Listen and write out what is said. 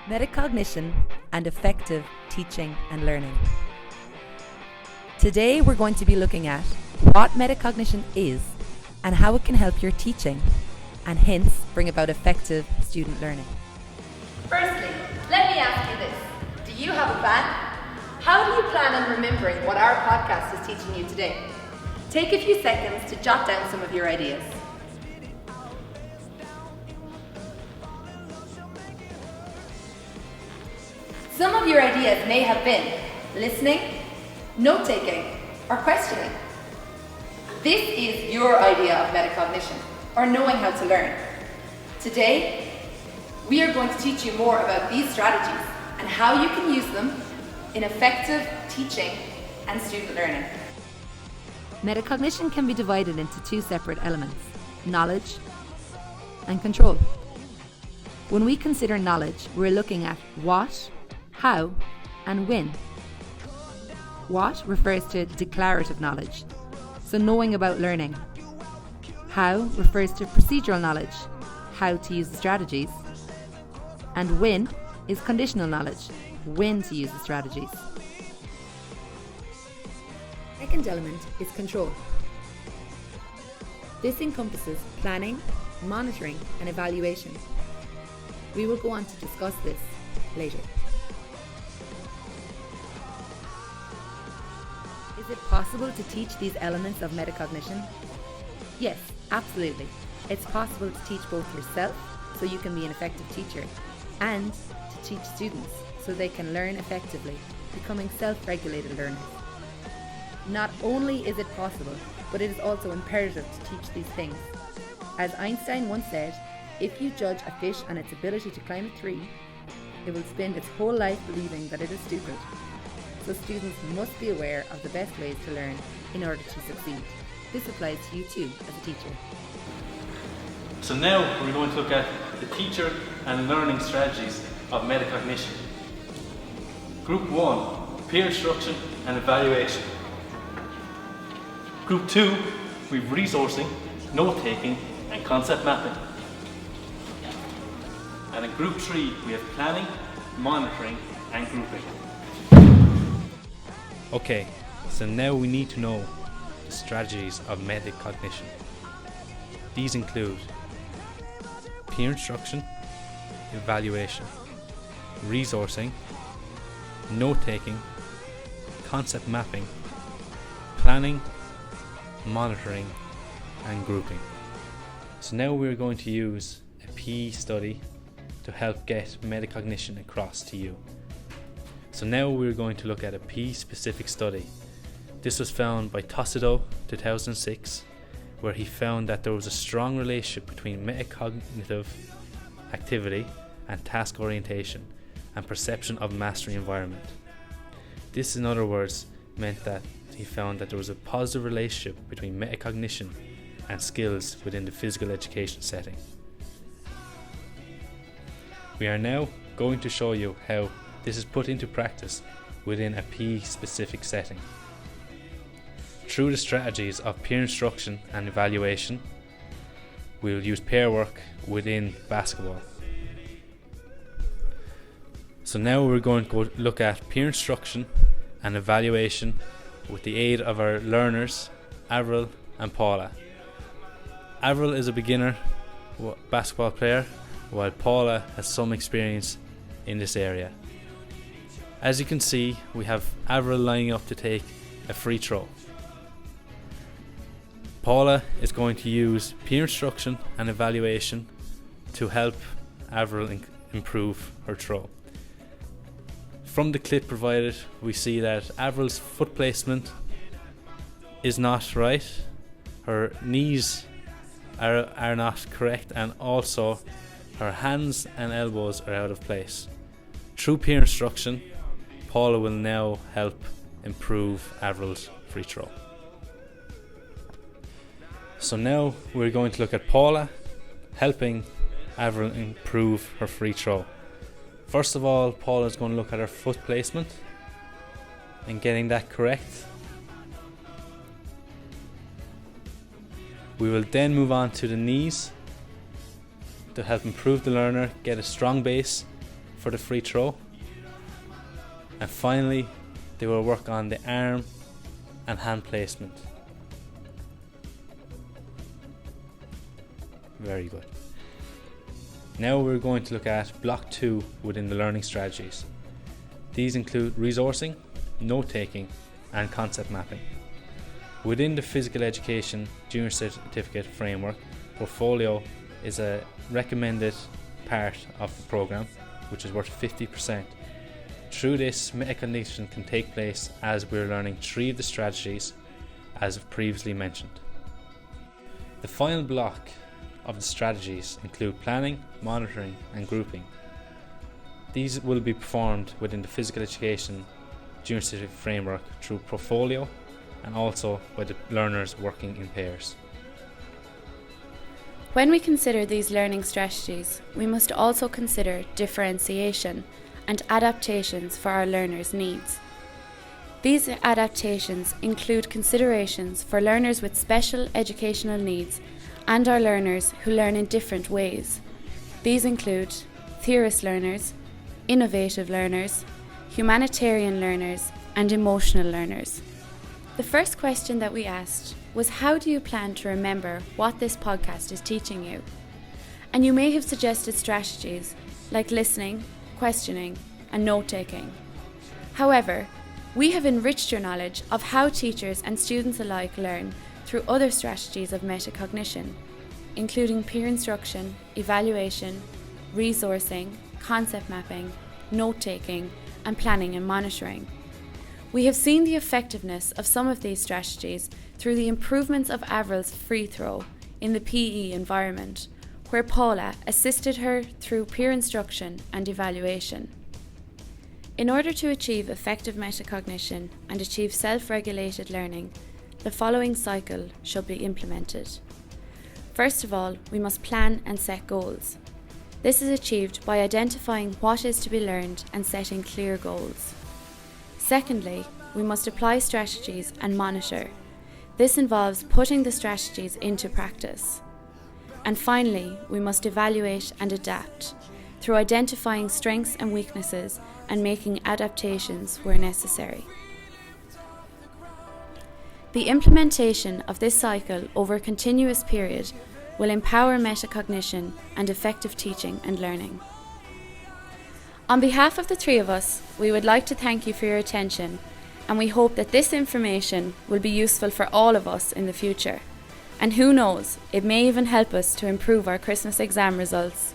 Metacognition and effective teaching and learning. Today we're going to be looking at what metacognition is and how it can help your teaching and hence bring about effective student learning. Firstly, let me ask you this. Do you have a plan? How do you plan on remembering what our podcast is teaching you today? Take a few seconds to jot down some of your ideas. Some of your ideas may have been listening, note-taking, or questioning. This is your idea of metacognition, or knowing how to learn. Today, we are going to teach you more about these strategies and how you can use them in effective teaching and student learning. Metacognition can be divided into two separate elements, knowledge and control. When we consider knowledge, we're looking at what, how, and when. What refers to declarative knowledge, so knowing about learning. How refers to procedural knowledge, how to use the strategies. And when is conditional knowledge, when to use the strategies. Second element is control. This encompasses planning, monitoring, and evaluation. We will go on to discuss this later. Is it possible to teach these elements of metacognition? Yes, absolutely. It's possible to teach both yourself, so you can be an effective teacher, and to teach students, so they can learn effectively, becoming self-regulated learners. Not only is it possible, but it is also imperative to teach these things. As Einstein once said, if you judge a fish on its ability to climb a tree, it will spend its whole life believing that it is stupid. So students must be aware of the best ways to learn in order to succeed. This applies to you too as a teacher. So now we're going to look at the teacher and learning strategies of metacognition. Group 1, peer instruction and evaluation. Group 2, we have resourcing, note-taking and concept mapping. And in Group 3, we have planning, monitoring and grouping. Okay, so now we need to know the strategies of metacognition. These include peer instruction, evaluation, resourcing, note-taking, concept mapping, planning, monitoring and grouping. So now we're going to use a PE study to help get metacognition across to you. So now we're going to look at a PE specific study. This was found by Tosido 2006, where he found that there was a strong relationship between metacognitive activity and task orientation and perception of mastery environment. This, in other words, meant that he found that there was a positive relationship between metacognition and skills within the physical education setting. We are now going to show you how this is put into practice within a PE specific setting. Through the strategies of peer instruction and evaluation, we will use pair work within basketball. So now we're going to go look at peer instruction and evaluation with the aid of our learners, Avril and Paula. Avril is a beginner basketball player, while Paula has some experience in this area. As you can see, we have Avril lining up to take a free throw. Paula is going to use peer instruction and evaluation to help Avril improve her throw. From the clip provided, we see that Avril's foot placement is not right, her knees are not correct, and also her hands and elbows are out of place. Through peer instruction, Paula will now help improve Avril's free throw. So now we're going to look at Paula helping Avril improve her free throw. First of all, Paula is going to look at her foot placement and getting that correct. We will then move on to the knees to help improve the learner, get a strong base for the free throw. And finally, they will work on the arm and hand placement. Very good. Now we're going to look at block 2 within the learning strategies. These include resourcing, note-taking and concept mapping. Within the physical education junior certificate framework, portfolio is a recommended part of the program, which is worth 50%. Through this, metacognition can take place as we're learning 3 of the strategies as previously mentioned. The final block of the strategies include planning, monitoring and grouping. These will be performed within the physical education junior certificate framework through portfolio and also by the learners working in pairs. When we consider these learning strategies, we must also consider differentiation and adaptations for our learners' needs. These adaptations include considerations for learners with special educational needs and our learners who learn in different ways. These include theorist learners, innovative learners, humanitarian learners, and emotional learners. The first question that we asked was, how do you plan to remember what this podcast is teaching you? And you may have suggested strategies like listening, questioning, and note-taking. However, we have enriched your knowledge of how teachers and students alike learn through other strategies of metacognition, including peer instruction, evaluation, resourcing, concept mapping, note-taking, and planning and monitoring. We have seen the effectiveness of some of these strategies through the improvements of Avril's free throw in the PE environment, where Paula assisted her through peer instruction and evaluation. In order to achieve effective metacognition and achieve self-regulated learning, the following cycle should be implemented. First of all, we must plan and set goals. This is achieved by identifying what is to be learned and setting clear goals. Secondly, we must apply strategies and monitor. This involves putting the strategies into practice. And finally, we must evaluate and adapt through identifying strengths and weaknesses and making adaptations where necessary. The implementation of this cycle over a continuous period will empower metacognition and effective teaching and learning. On behalf of the 3 of us, we would like to thank you for your attention, and we hope that this information will be useful for all of us in the future. And who knows, it may even help us to improve our Christmas exam results.